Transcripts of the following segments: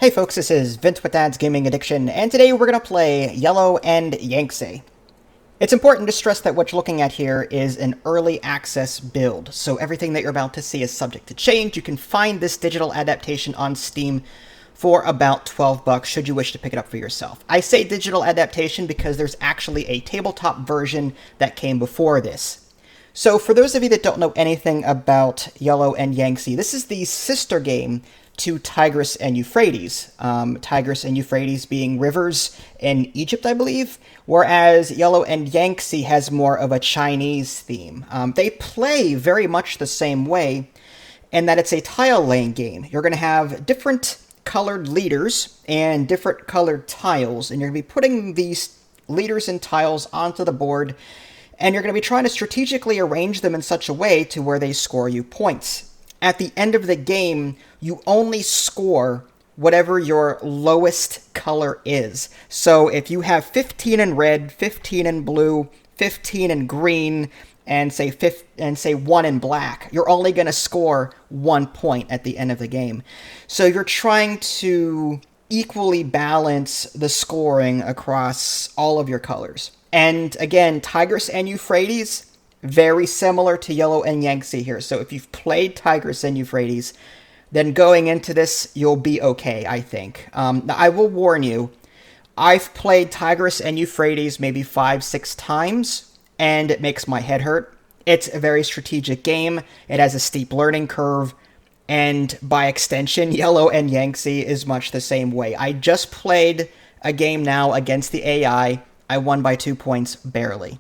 Hey folks, this is Vince with Dad's Gaming Addiction, and today we're going to play Yellow and Yangtze. It's important to stress that what you're looking at here is an early access build, so everything that you're about to see is subject to change. You can find this digital adaptation on Steam for about $12 should you wish to pick it up for yourself. I say digital adaptation because there's actually a tabletop version that came before this. So for those of you that don't know anything about Yellow and Yangtze, this is the sister game to Tigris and Euphrates. Tigris and Euphrates being rivers in Egypt, I believe, whereas Yellow and Yangtze has more of a Chinese theme. They play very much the same way in that it's a tile laying game. You're going to have different colored leaders and different colored tiles, and you're going to be putting these leaders and tiles onto the board, and you're going to be trying to strategically arrange them in such a way to where they score you points. At the end of the game, you only score whatever your lowest color is. So if you have 15 in red, 15 in blue, 15 in green, and say 1 in black, you're only going to score 1 point at the end of the game. So you're trying to equally balance the scoring across all of your colors. And again, Tigris and Euphrates, very similar to Yellow and Yangtze here. So if you've played Tigris and Euphrates, then going into this, you'll be okay, I think. Now, I will warn you, I've played Tigris and Euphrates maybe 5-6 times, and it makes my head hurt. It's a very strategic game. It has a steep learning curve, and by extension, Yellow and Yangtze is much the same way. I just played a game now against the AI. I won by 2 points, barely.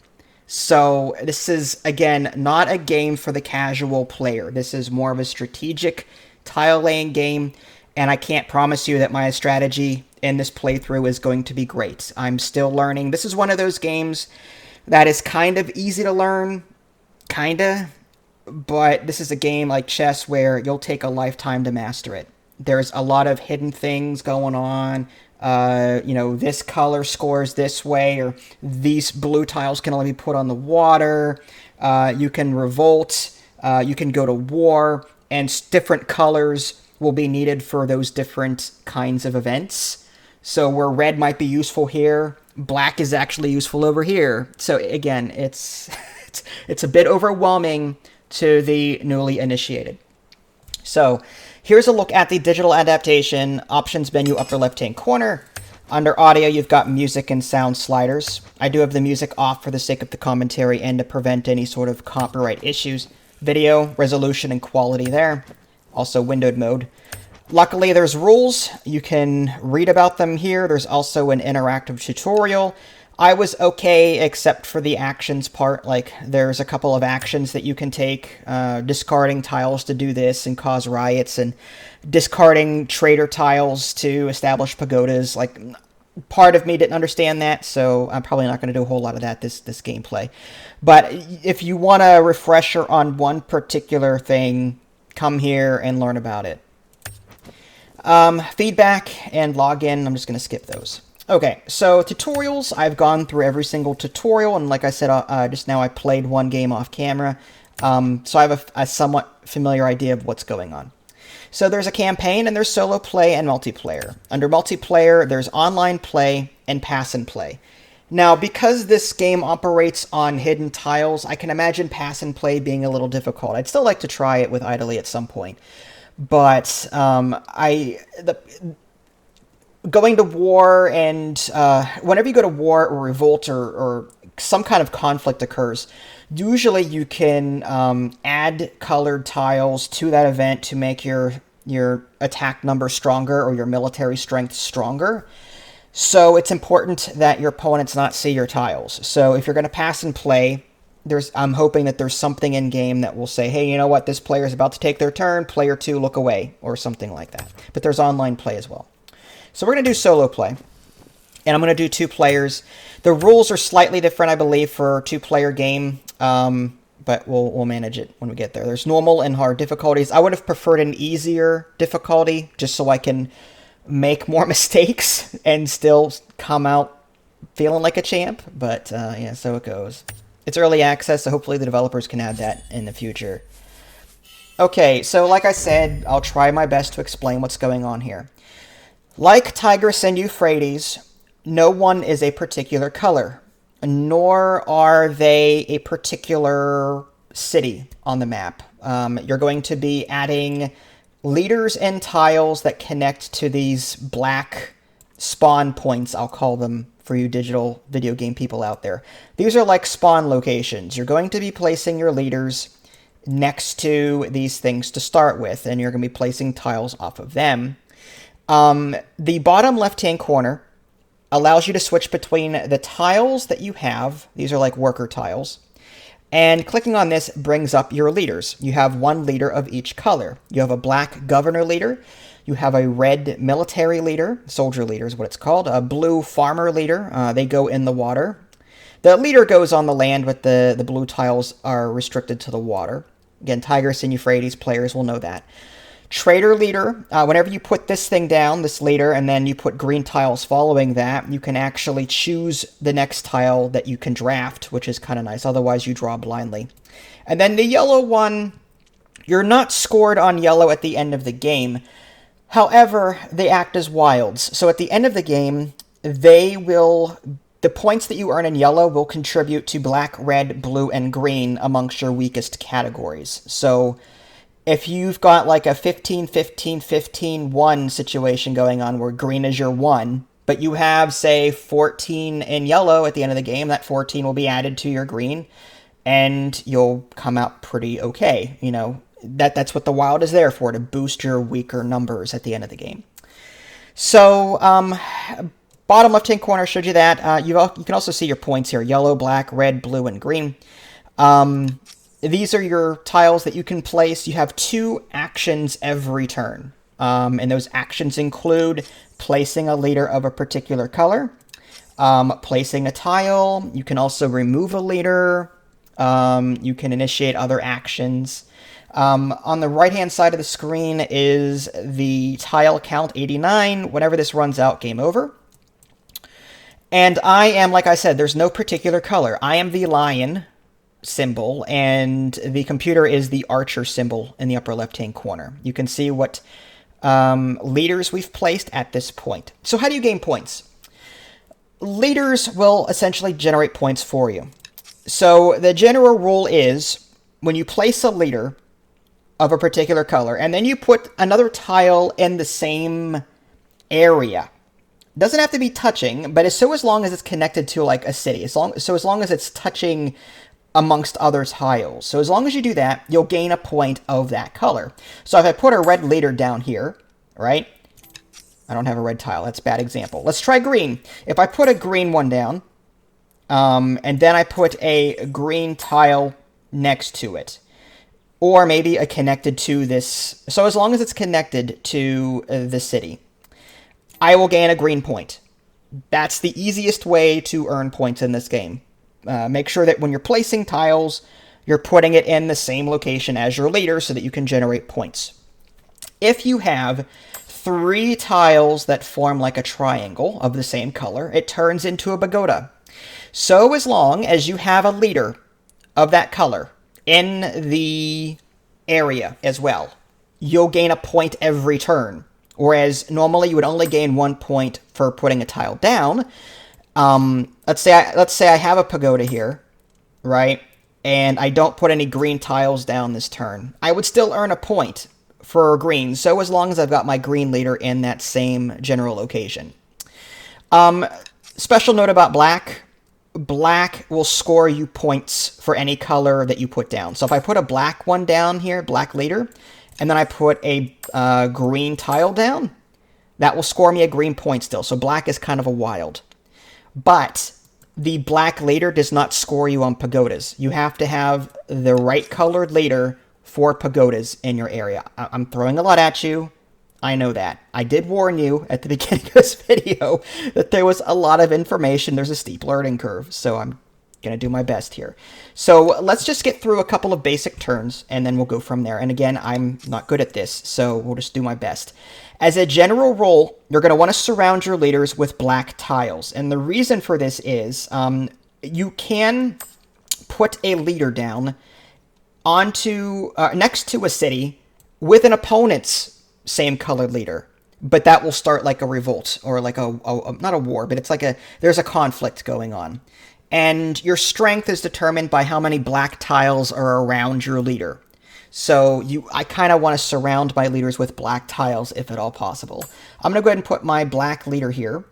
So this is, again, not a game for the casual player. This is more of a strategic tile-laying game, and I can't promise you that my strategy in this playthrough is going to be great. I'm still learning. This is one of those games that is kind of easy to learn, kinda, but this is a game like chess where you'll take a lifetime to master it. There's a lot of hidden things going on. This color scores this way, or these blue tiles can only be put on the water. You can revolt, you can go to war, and different colors will be needed for those different kinds of events. So where red might be useful here, black is actually useful over here. So again, it's a bit overwhelming to the newly initiated. So here's a look at the digital adaptation. Options menu, upper left-hand corner. Under audio, you've got music and sound sliders. I do have the music off for the sake of the commentary and to prevent any sort of copyright issues. Video, resolution, and quality there. Also windowed mode. Luckily, there's rules. You can read about them here. There's also an interactive tutorial. I was okay, except for the actions part. Like, there's a couple of actions that you can take. Discarding tiles to do this and cause riots, and discarding trader tiles to establish pagodas. Like, part of me didn't understand that, so I'm probably not going to do a whole lot of that this gameplay. But if you want a refresher on one particular thing, come here and learn about it. Feedback and login, I'm just going to skip those. Okay, so tutorials, I've gone through every single tutorial, and like I said just now, I played one game off camera, so I have a somewhat familiar idea of what's going on. So there's a campaign, and there's solo play and multiplayer. Under multiplayer, there's online play and pass and play. Now, because this game operates on hidden tiles, I can imagine pass and play being a little difficult. I'd still like to try it with Idly at some point, but going to war, and whenever you go to war or revolt or some kind of conflict occurs, usually you can add colored tiles to that event to make your attack number stronger or your military strength stronger. So it's important that your opponents not see your tiles. So if you're going to pass and play, I'm hoping that there's something in game that will say, hey, you know what, this player is about to take their turn, player 2, look away, or something like that. But there's online play as well. So we're going to do solo play, and I'm going to do 2 players. The rules are slightly different, I believe, for a 2-player game, but we'll manage it when we get there. There's normal and hard difficulties. I would have preferred an easier difficulty, just so I can make more mistakes and still come out feeling like a champ, but yeah, so it goes. It's early access, so hopefully the developers can add that in the future. Okay, so like I said, I'll try my best to explain what's going on here. Like Tigris and Euphrates, no one is a particular color, nor are they a particular city on the map. You're going to be adding leaders and tiles that connect to these black spawn points, I'll call them for you digital video game people out there. These are like spawn locations. You're going to be placing your leaders next to these things to start with, and you're going to be placing tiles off of them. The bottom left-hand corner allows you to switch between the tiles that you have. These are like worker tiles. And clicking on this brings up your leaders. You have one leader of each color. You have a black governor leader. You have a red military leader. Soldier leader is what it's called. A blue farmer leader. They go in the water. The leader goes on the land, but the blue tiles are restricted to the water. Again, Tigris and Euphrates players will know that. Trader leader, whenever you put this thing down, this leader, and then you put green tiles following that, you can actually choose the next tile that you can draft, which is kind of nice. Otherwise, you draw blindly. And then the yellow one, you're not scored on yellow at the end of the game. However, they act as wilds. So at the end of the game, the points that you earn in yellow will contribute to black, red, blue, and green amongst your weakest categories. So if you've got like a 15, 15, 15, 1 situation going on where green is your 1, but you have, say, 14 in yellow at the end of the game, that 14 will be added to your green, and you'll come out pretty okay. You know, that's what the wild is there for, to boost your weaker numbers at the end of the game. So, bottom left-hand corner showed you that. You can also see your points here: yellow, black, red, blue, and green. These are your tiles that you can place. You have 2 actions every turn. And those actions include placing a leader of a particular color, placing a tile. You can also remove a leader. You can initiate other actions. On the right-hand side of the screen is the tile count, 89. Whenever this runs out, game over. And I am, like I said, there's no particular color. I am the lion symbol, and the computer is the archer symbol in the upper left-hand corner. You can see what leaders we've placed at this point. So how do you gain points? Leaders will essentially generate points for you. So the general rule is when you place a leader of a particular color, and then you put another tile in the same area. Doesn't have to be touching, but as long as it's connected to like a city. As long as it's touching amongst other tiles. So as long as you do that, you'll gain a point of that color. So if I put a red leader down here, right? I don't have a red tile. That's a bad example. Let's try green. If I put a green one down, and then I put a green tile next to it, or maybe a connected to this. So as long as it's connected to the city, I will gain a green point. That's the easiest way to earn points in this game. Make sure that when you're placing tiles, you're putting it in the same location as your leader so that you can generate points. If you have 3 tiles that form like a triangle of the same color, it turns into a pagoda. So as long as you have a leader of that color in the area as well, you'll gain a point every turn. Whereas normally you would only gain 1 point for putting a tile down. Let's say I have a pagoda here, right? And I don't put any green tiles down this turn. I would still earn a point for green, so as long as I've got my green leader in that same general location. Special note about black. Black will score you points for any color that you put down. So if I put a black one down here, black leader, and then I put a green tile down, that will score me a green point still. So black is kind of a wild. But the black leader does not score you on pagodas. You have to have the right colored leader for pagodas in your area. I'm throwing a lot at you. I know that. I did warn you at the beginning of this video that there was a lot of information. There's a steep learning curve, so I'm going to do my best here. So let's just get through a couple of basic turns, and then we'll go from there. And again, I'm not good at this, so we'll just do my best. As a general rule, you're going to want to surround your leaders with black tiles. And the reason for this is you can put a leader down onto next to a city with an opponent's same colored leader. but that will start like a revolt or like not a war, but it's like there's a conflict going on. And your strength is determined by how many black tiles are around your leader. So I kind of want to surround my leaders with black tiles if at all possible. I'm going to go ahead and put my black leader here.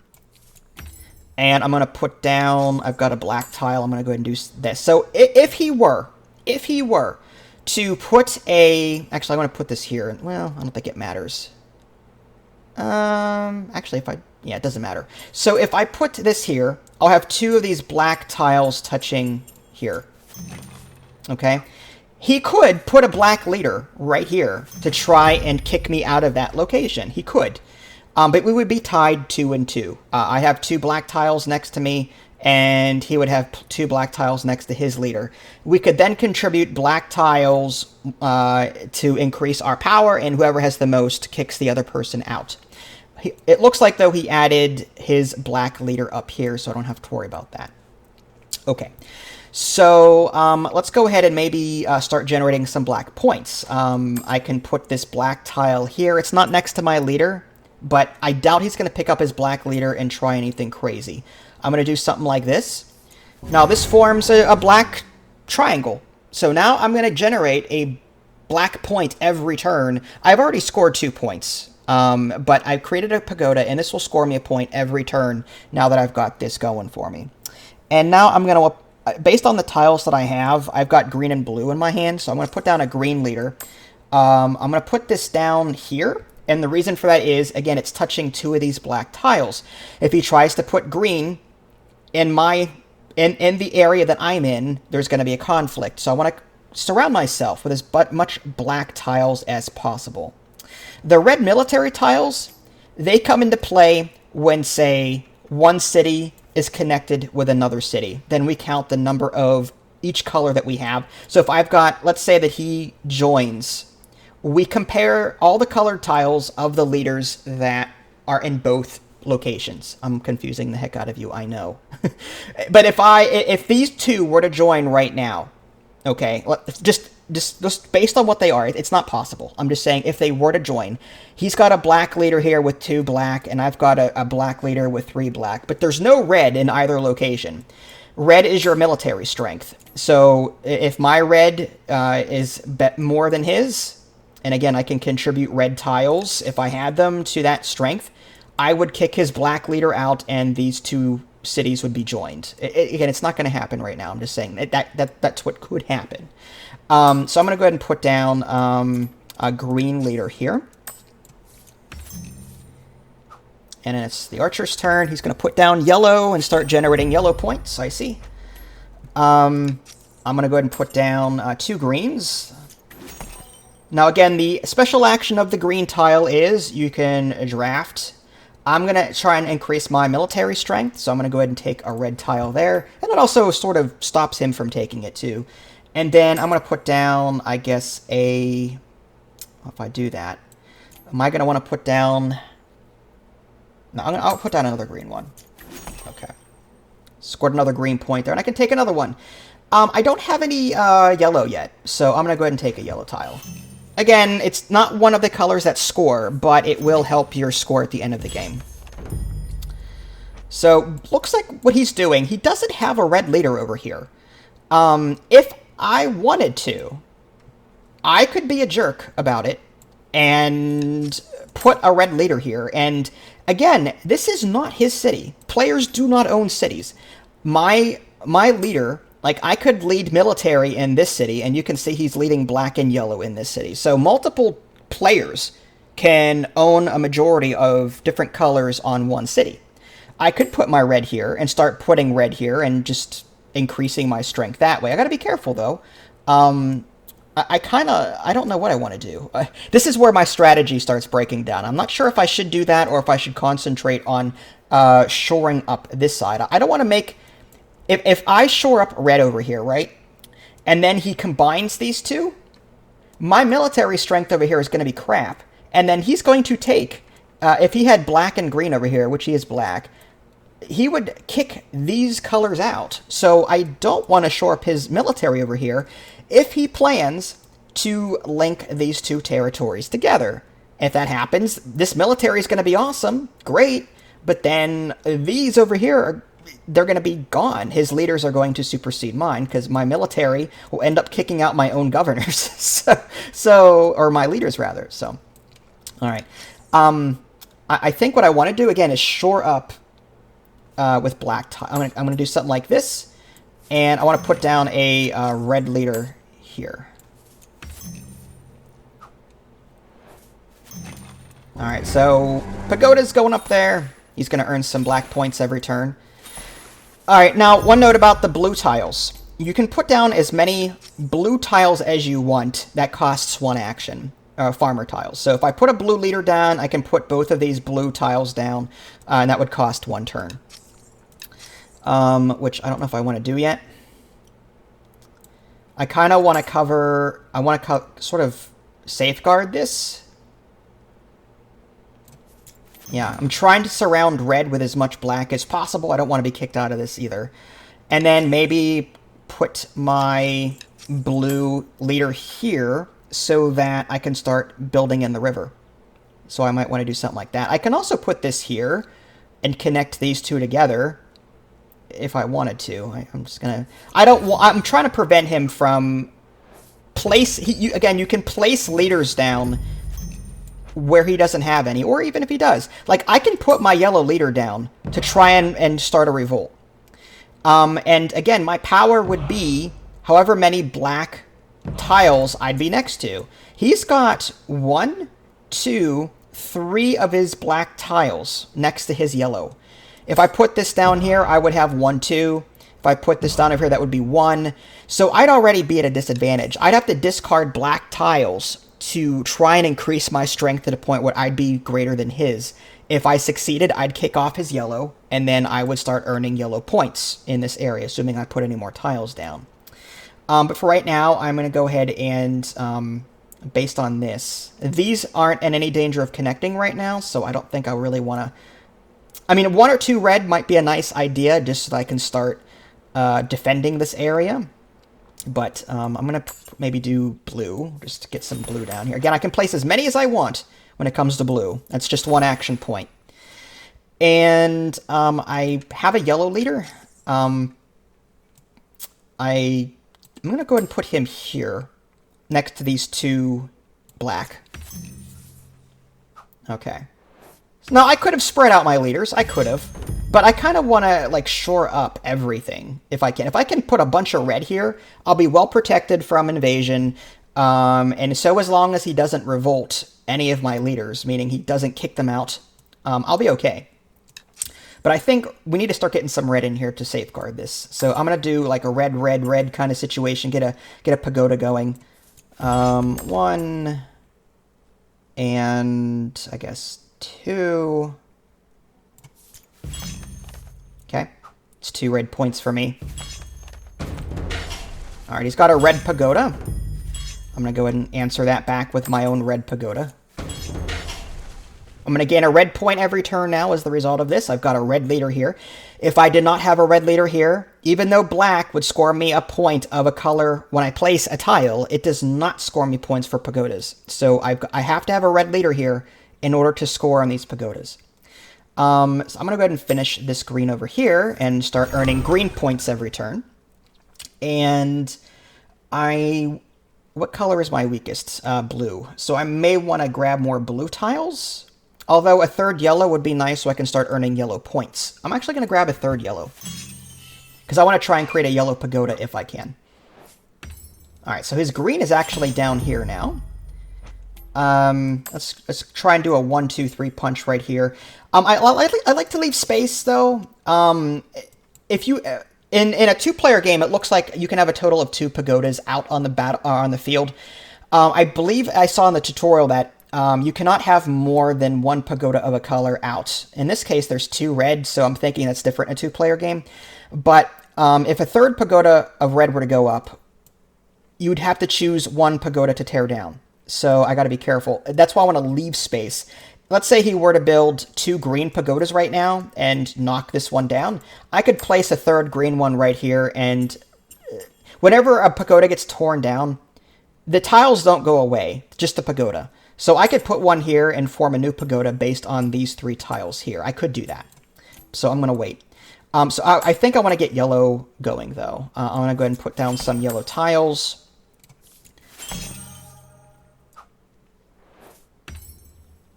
And I'm going to put down, I've got a black tile, I'm going to go ahead and do this. So if he were to put actually I want to put this here. Well, I don't think it matters. Actually, it doesn't matter. So if I put this here, I'll have two of these black tiles touching here. Okay? He could put a black leader right here to try and kick me out of that location. He could. But we would be tied 2 and 2. I have 2 black tiles next to me, and he would have 2 black tiles next to his leader. We could then contribute black tiles to increase our power, and whoever has the most kicks the other person out. It looks like, though, he added his black leader up here, so I don't have to worry about that. Okay. So let's go ahead and maybe start generating some black points. I can put this black tile here. It's not next to my leader, but I doubt he's going to pick up his black leader and try anything crazy. I'm going to do something like this. Now this forms a black triangle. So now I'm going to generate a black point every turn. I've already scored 2 points, but I've created a pagoda, and this will score me a point every turn now that I've got this going for me. And now I'm going to... Based on the tiles that I have, I've got green and blue in my hand, so I'm going to put down a green leader. I'm going to put this down here, and the reason for that is, again, it's touching 2 of these black tiles. If he tries to put green in the area that I'm in, there's going to be a conflict. So I want to surround myself with as much black tiles as possible. The red military tiles, they come into play when, say, one city is connected with another city. Then we count the number of each color that we have. So if I've got, let's say that he joins, we compare all the colored tiles of the leaders that are in both locations. I'm confusing the heck out of you, I know. But if these 2 were to join right now, okay, just based on what they are, it's not possible. I'm just saying if they were to join, he's got a black leader here with 2 black, and I've got a black leader with 3 black, but there's no red in either location. Red is your military strength. So if my red is more than his, and again, I can contribute red tiles if I had them to that strength, I would kick his black leader out, and these 2 cities would be joined. Again, it's not going to happen right now. I'm just saying that's what could happen. So I'm going to go ahead and put down a green leader here. And it's the archer's turn. He's going to put down yellow and start generating yellow points, I see. I'm going to go ahead and put down 2 greens. Now again, the special action of the green tile is you can draft. I'm going to try and increase my military strength, so I'm going to go ahead and take a red tile there. And it also sort of stops him from taking it too. And then I'm going to put down, I guess, if I do that, am I going to want to put down... No, I'll put down another green one. Okay. Scored another green point there, and I can take another one. I don't have any yellow yet, so I'm going to go ahead and take a yellow tile. Again, it's not one of the colors that score, but it will help your score at the end of the game. So, looks like what he's doing, he doesn't have a red leader over here. If I wanted to, I could be a jerk about it and put a red leader here. And again, this is not his city. Players do not own cities. My leader, like, I could lead military in this city, and you can see he's leading black and yellow in this city. So multiple players can own a majority of different colors on one city. I could put my red here and start putting red here and just increasing my strength that way. I gotta be careful, though. I don't know what I want to do. This is where my strategy starts breaking down. I'm not sure if I should do that or if I should concentrate on shoring up this side. I don't want to make... If I shore up red over here, right, and then he combines these two, my military strength over here is going to be crap. And then he's going to take... if he had black and green over here, which he is black, he would kick these colors out. So I don't want to shore up his military over here if he plans to link these two territories together. If that happens, this military is going to be awesome, great, but then these over here, they're going to be gone. His leaders are going to supersede mine because my military will end up kicking out my own governors. Or my leaders, rather. So, all right. I think what I want to do, again, is shore up with black tile. I'm going to do something like this, and I want to put down a red leader here. All right, so Pagoda's going up there. He's going to earn some black points every turn. All right, now one note about the blue tiles. You can put down as many blue tiles as you want. That costs 1 action, farmer tiles. So if I put a blue leader down, I can put both of these blue tiles down, and that would cost 1 turn. Which I don't know if I want to do yet. I kind of want to cover... I want to sort of safeguard this. Yeah, I'm trying to surround red with as much black as possible. I don't want to be kicked out of this either. And then maybe put my blue leader here so that I can start building in the river. So I might want to do something like that. I can also put this here and connect these two together if I wanted to. I'm just gonna... I'm trying to prevent him from again, you can place leaders down where he doesn't have any, or even if he does. Like, I can put my yellow leader down to try and start a revolt. And again, my power would be however many black tiles I'd be next to. He's got 1, 2, 3 of his black tiles next to his yellow. If I put this down here, I would have 1, 2. If I put this down over here, that would be 1. So I'd already be at a disadvantage. I'd have to discard black tiles to try and increase my strength to the point where I'd be greater than his. If I succeeded, I'd kick off his yellow, and then I would start earning yellow points in this area, assuming I put any more tiles down. But for right now, I'm going to go ahead and, based on this, these aren't in any danger of connecting right now, so I don't think I really want to... I mean, 1 or 2 red might be a nice idea, just so that I can start defending this area. But I'm going to maybe do blue, just to get some blue down here. Again, I can place as many as I want when it comes to blue. That's just 1 action point. And I have a yellow leader. I'm going to go ahead and put him here, next to these 2 black. Okay. Now, I could have spread out my leaders. I could have. But I kind of want to, like, shore up everything, if I can. If I can put a bunch of red here, I'll be well protected from invasion. And so as long as he doesn't revolt any of my leaders, meaning he doesn't kick them out, I'll be okay. But I think we need to start getting some red in here to safeguard this. So I'm going to do, like, a red, red, red kind of situation, get a pagoda going. 1, and I guess 2... Okay, it's 2 red points for me. Alright, he's got a red pagoda. I'm going to go ahead and answer that back with my own red pagoda. I'm going to gain a red point every turn now as the result of this. I've got a red leader here. If I did not have a red leader here, even though black would score me a point of a color when I place a tile, it does not score me points for pagodas. So I have to have a red leader here in order to score on these pagodas. So I'm going to go ahead and finish this green over here and start earning green points every turn. And what color is my weakest? Blue. So I may want to grab more blue tiles. Although a 3rd yellow would be nice so I can start earning yellow points. I'm actually going to grab a 3rd yellow. Because I want to try and create a yellow pagoda if I can. Alright, so his green is actually down here now. Let's try and do a 1, 2, 3 punch right here. I like to leave space though. If you in a 2-player game, it looks like you can have a total of 2 pagodas out on the field. I believe I saw in the tutorial that you cannot have more than 1 pagoda of a color out. In this case, there's 2 red, so I'm thinking that's different in a 2-player game. But if a 3rd pagoda of red were to go up, you'd have to choose 1 pagoda to tear down. So I got to be careful. That's why I want to leave space. Let's say he were to build 2 green pagodas right now and knock this one down. I could place a 3rd green one right here, and whenever a pagoda gets torn down, the tiles don't go away, just the pagoda. So I could put one here and form a new pagoda based on these 3 tiles here. I could do that. So I'm going to wait. So I think I want to get yellow going, though. I'm going to go ahead and put down some yellow tiles.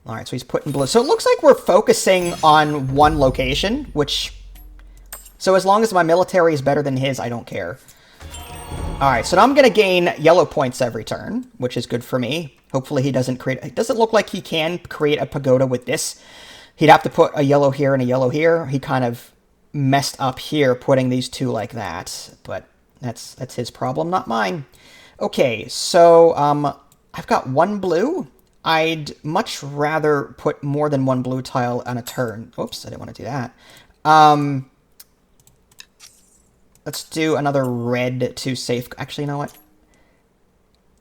All right, so he's putting blue. So it looks like we're focusing on one location, which... So as long as my military is better than his, I don't care. All right, so now I'm going to gain yellow points every turn, which is good for me. Hopefully he doesn't create... It doesn't look like he can create a pagoda with this. He'd have to put a yellow here and a yellow here. He kind of messed up here putting these 2 like that, but that's his problem, not mine. Okay, so I've got 1 blue. I'd much rather put more than 1 blue tile on a turn. Oops, I didn't want to do that. Let's do another red to safe... Actually, you know what?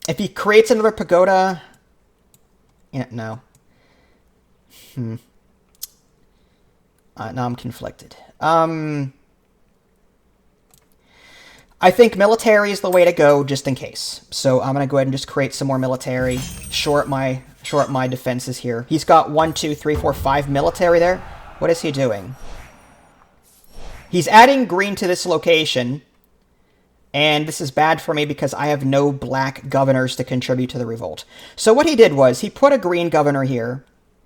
If he creates another pagoda... Yeah, no. Now I'm conflicted. I think military is the way to go, just in case. So I'm going to go ahead and just create some more military. Shore up my defenses here. He's got 1, 2, 3, 4, 5 military there. What is he doing? He's adding green to this location. And this is bad for me because I have no black governors to contribute to the revolt. So what he did was he put a green governor here,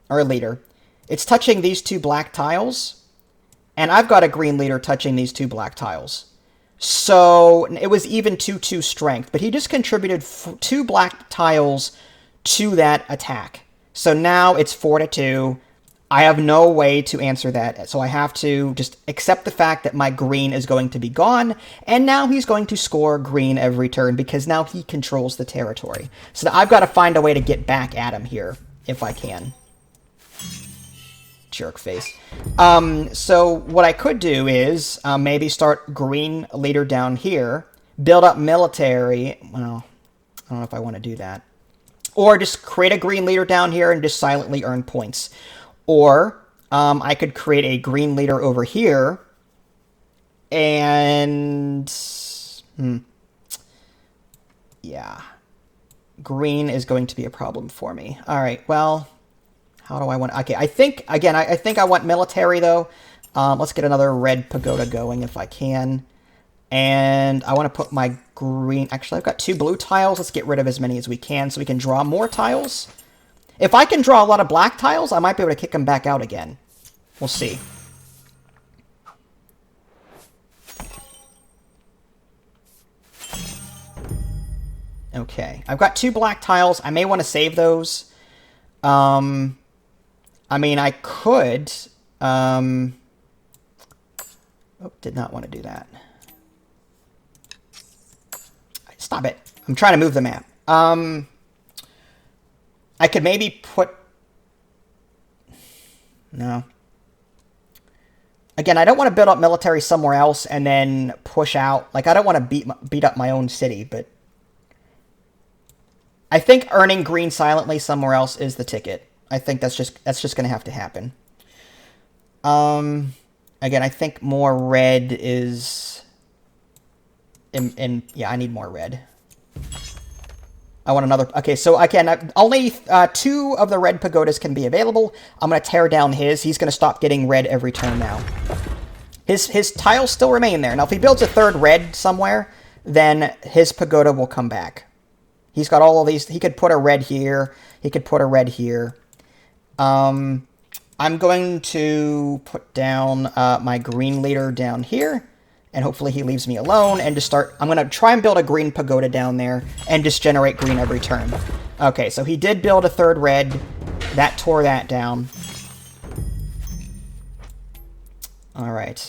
or a leader. It's touching these 2 black tiles. And I've got a green leader touching these 2 black tiles. So it was even 2-2 strength. But he just contributed 2 black tiles to that attack. So now it's 4-2. I have no way to answer that. So I have to just accept the fact that my green is going to be gone. And now he's going to score green every turn because now he controls the territory. So I've got to find a way to get back at him here if I can. Jerk face. So what I could do is maybe start green leader down here, build up military. Well, I don't know if I want to do that. Or just create a green leader down here and just silently earn points. Or I could create a green leader over here and... Yeah. Green is going to be a problem for me. All right, well... How do I want... Okay, I think, again, I think I want military, though. Let's get another red pagoda going if I can. And I want to put my green... Actually, I've got 2 blue tiles. Let's get rid of as many as we can so we can draw more tiles. If I can draw a lot of black tiles, I might be able to kick them back out again. We'll see. Okay, I've got 2 black tiles. I may want to save those. I mean, I could... Oh, did not want to do that. Stop it. I'm trying to move the map. I could maybe put... No. Again, I don't want to build up military somewhere else and then push out. Like, I don't want to beat up my own city, but... I think earning green silently somewhere else is the ticket. I think that's just going to have to happen. Again, I think more red is... Yeah, I need more red. I want another... Okay, so again, only 2 of the red pagodas can be available. I'm going to tear down his. He's going to stop getting red every turn now. His tiles still remain there. Now, if he builds a 3rd red somewhere, then his pagoda will come back. He's got all of these. He could put a red here. He could put a red here. I'm going to put down my green leader down here. And hopefully he leaves me alone and just start... I'm going to try and build a green pagoda down there and just generate green every turn. Okay, so he did build a 3rd red. That tore that down. All right.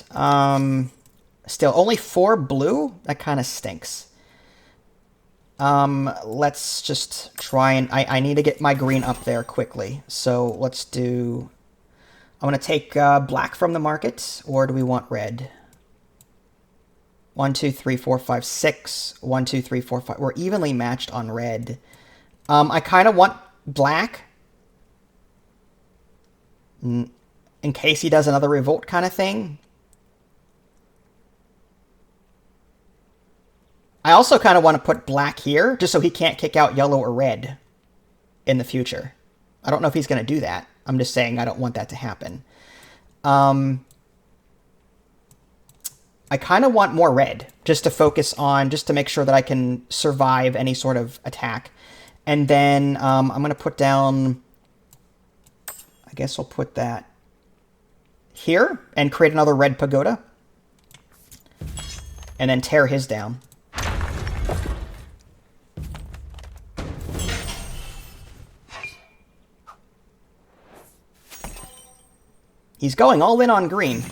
Still, only 4 blue? That kind of stinks. Let's just try and... I need to get my green up there quickly. So let's do... I'm going to take black from the market, or do we want red? 1, 2, 3, 4, 5, 6. 1, 2, 3, 4, 5. We're evenly matched on red. I kind of want black. In case he does another revolt kind of thing. I also kind of want to put black here, just so he can't kick out yellow or red. in the future. I don't know if he's going to do that. I'm just saying I don't want that to happen. I kind of want more red, just to focus on, just to make sure that I can survive any sort of attack. And then I'm going to put down, I guess I'll put that here and create another red pagoda. And then tear his down. He's going all in on green.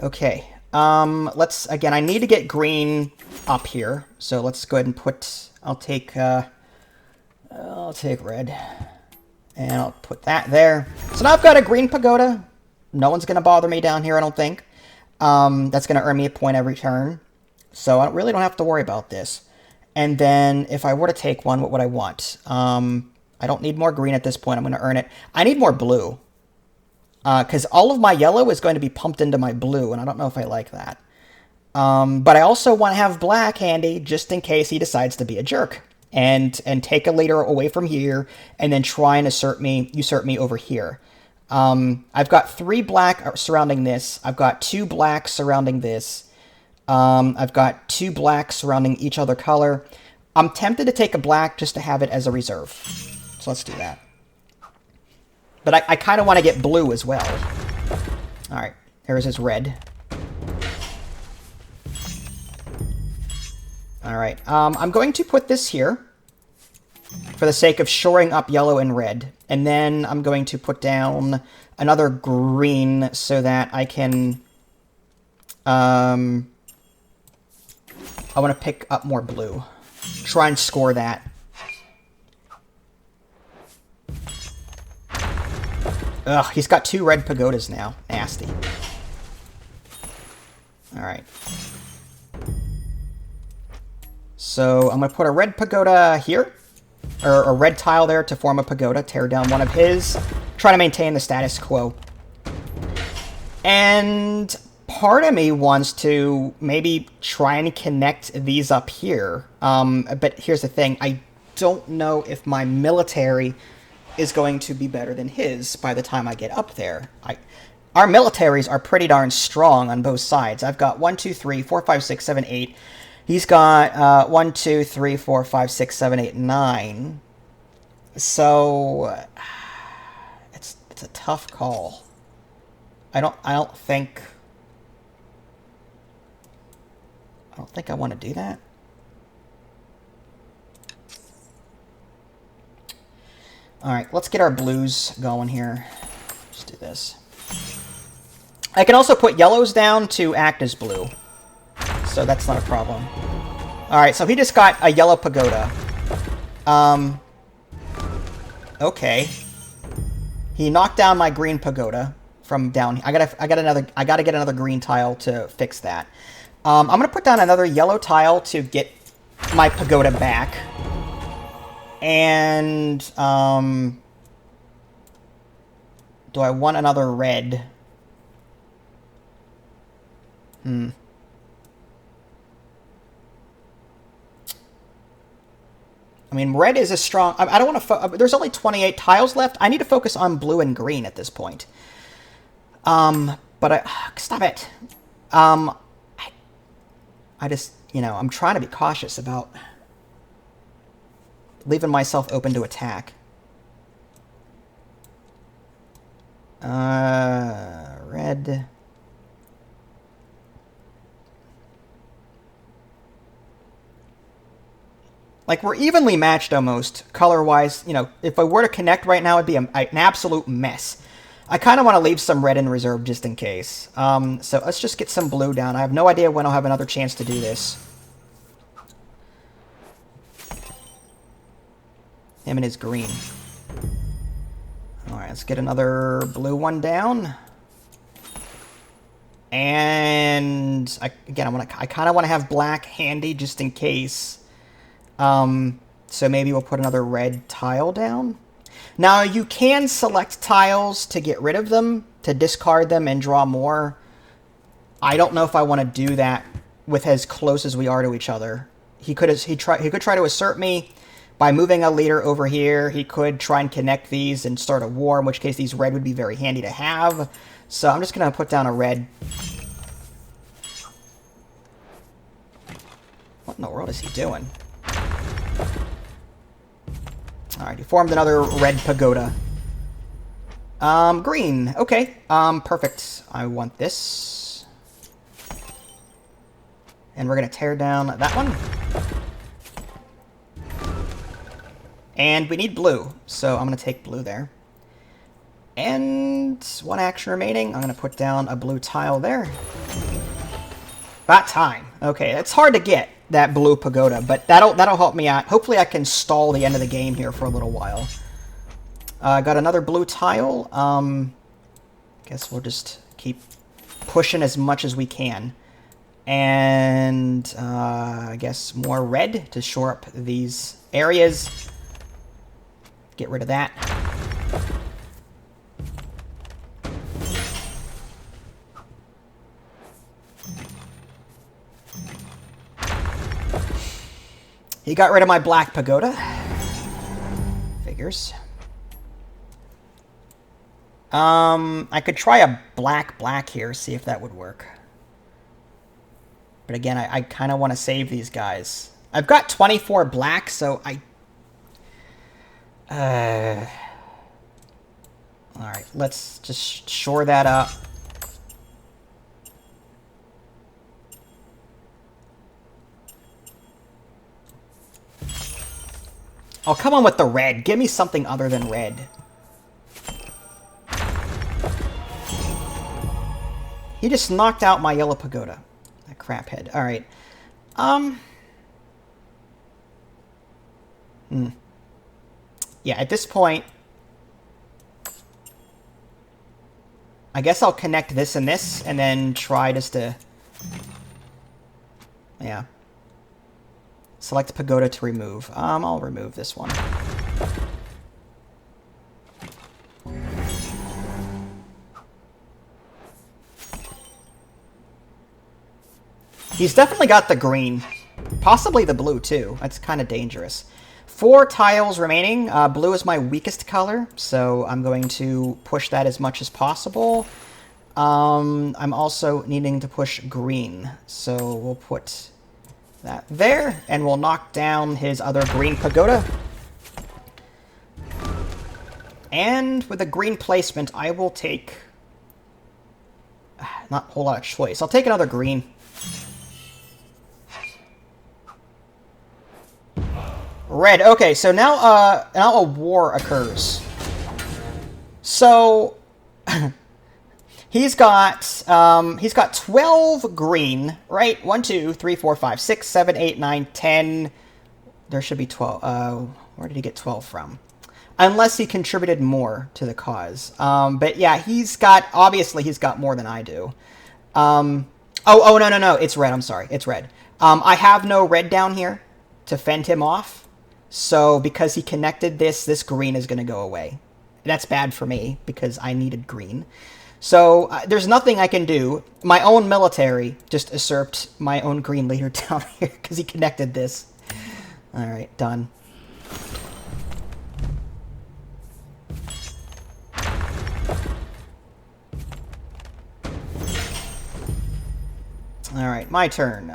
Okay, let's, again, I need to get green up here, so let's go ahead and put, I'll take red, and I'll put that there. So now I've got a green pagoda. No one's going to bother me down here, I don't think. That's going to earn me a point every turn, so I really don't have to worry about this. And then if I were to take one, what would I want? I don't need more green at this point, I'm going to earn it. I need more blue. Because all of my yellow is going to be pumped into my blue, and I don't know if I like that. But I also want to have black handy, just in case he decides to be a jerk, and take a leader away from here, and then try and usurp me over here. I've got 3 black surrounding this. I've got 2 black surrounding this. I've got 2 black surrounding each other color. I'm tempted to take a black just to have it as a reserve. So let's do that. But I kind of want to get blue as well. Alright, here's his red. Alright, I'm going to put this here for the sake of shoring up yellow and red. And then I'm going to put down another green so that I can... I want to pick up more blue. Try and score that. Ugh, he's got 2 red pagodas now. Nasty. Alright. So, I'm going to put a red pagoda here. Or a red tile there to form a pagoda. Tear down one of his. Try to maintain the status quo. And part of me wants to maybe try and connect these up here. But here's the thing. I don't know if my military is going to be better than his by the time I get up there. Our militaries are pretty darn strong on both sides. I've got 1, 2, 3, 4, 5, 6, 7, 8. He's got 1, 2, 3, 4, 5, 6, 7, 8, 9. So it's a tough call. I don't think I want to do that. Alright, let's get our blues going here. Just do this. I can also put yellows down to act as blue. So that's not a problem. Alright, so he just got a yellow pagoda. Okay. He knocked down my green pagoda from down here. I gotta get another green tile to fix that. I'm gonna put down another yellow tile to get my pagoda back. And, do I want another red? I mean, red is a strong... I don't want to... There's only 28 tiles left. I need to focus on blue and green at this point. But stop it. I just, I'm trying to be cautious about leaving myself open to attack. Red. Like, we're evenly matched almost, color-wise. If I were to connect right now, it'd be an absolute mess. I kind of want to leave some red in reserve just in case. So let's just get some blue down. I have no idea when I'll have another chance to do this. Him and his green. Alright, let's get another blue one down. And, I kind of want to have black handy just in case. So maybe we'll put another red tile down. Now, you can select tiles to get rid of them, to discard them and draw more. I don't know if I want to do that with as close as we are to each other. He could try to assert me, by moving a leader over here, he could try and connect these and start a war, in which case these red would be very handy to have. So I'm just going to put down a red. What in the world is he doing? Alright, he formed another red pagoda. Green. Okay. Perfect. I want this. And we're going to tear down that one. And we need blue, so I'm going to take blue there. And one action remaining. I'm going to put down a blue tile there. About time. Okay, it's hard to get that blue pagoda, but that'll help me out. Hopefully I can stall the end of the game here for a little while. Got another blue tile. Guess we'll just keep pushing as much as we can. And I guess more red to shore up these areas. Get rid of that. He got rid of my black pagoda. Figures. I could try a black here, see if that would work. But again, I kind of want to save these guys. I've got 24 black, so Alright, let's just shore that up. Oh, come on with the red. Give me something other than red. He just knocked out my yellow pagoda. That craphead. Alright. Yeah, at this point, I guess I'll connect this and then try just to... Yeah. Select pagoda to remove. I'll remove this one. He's definitely got the green. Possibly the blue, too. That's kind of dangerous. 4 tiles remaining. Blue is my weakest color, so I'm going to push that as much as possible. I'm also needing to push green, so we'll put that there, and we'll knock down his other green pagoda. And with a green placement, I will take... Not a whole lot of choice. I'll take another green. Red. Okay, so now a war occurs. So he's got 12 green, right? 1, 2, 3, 4, 5, 6, 7, 8, 9, 10. There should be 12. Where did he get 12 from? Unless he contributed more to the cause. But yeah, obviously he's got more than I do. No, it's red. I'm sorry, it's red. I have no red down here to fend him off. So because he connected this green is going to go away. That's bad for me because I needed green. So there's nothing I can do. My own military just usurped my own green leader down here because he connected this. All right, done. All right, my turn.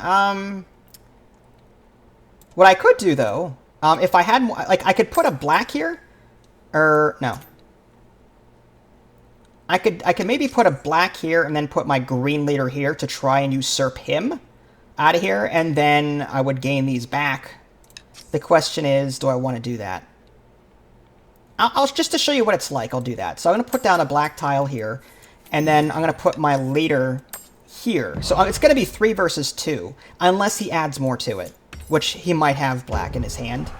What I could do though, if I had more, like I could put a black here, or no. I could maybe put a black here and then put my green leader here to try and usurp him out of here, and then I would gain these back. The question is, do I want to do that? I'll just to show you what it's like, I'll do that. So I'm going to put down a black tile here, and then I'm going to put my leader here. So it's going to be 3 versus 2, unless he adds more to it, which he might have black in his hand.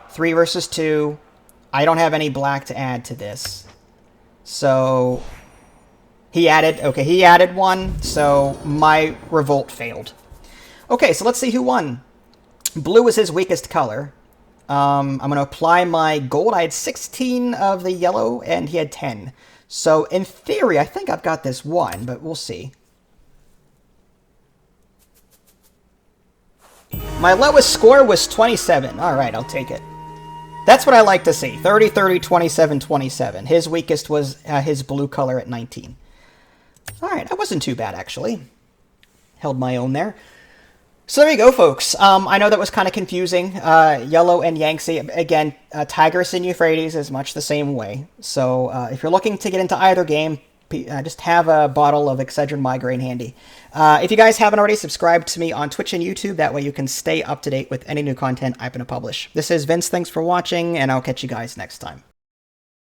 3 versus 2. I don't have any black to add to this. So he added 1, so my revolt failed. Okay, so let's see who won. Blue was his weakest color. I'm going to apply my gold. I had 16 of the yellow, and he had 10. So in theory, I think I've got this won, but we'll see. My lowest score was 27. Alright, I'll take it. That's what I like to see. 30, 30, 27, 27. His weakest was his blue color at 19. Alright, that wasn't too bad, actually. Held my own there. So there you go, folks. I know that was kind of confusing. Yellow and Yangtze, again, Tigris and Euphrates is much the same way. So if you're looking to get into either game, just have a bottle of Excedrin Migraine handy. If you guys haven't already, subscribed to me on Twitch and YouTube. That way you can stay up to date with any new content I'm going to publish. This is Vince. Thanks for watching, and I'll catch you guys next time.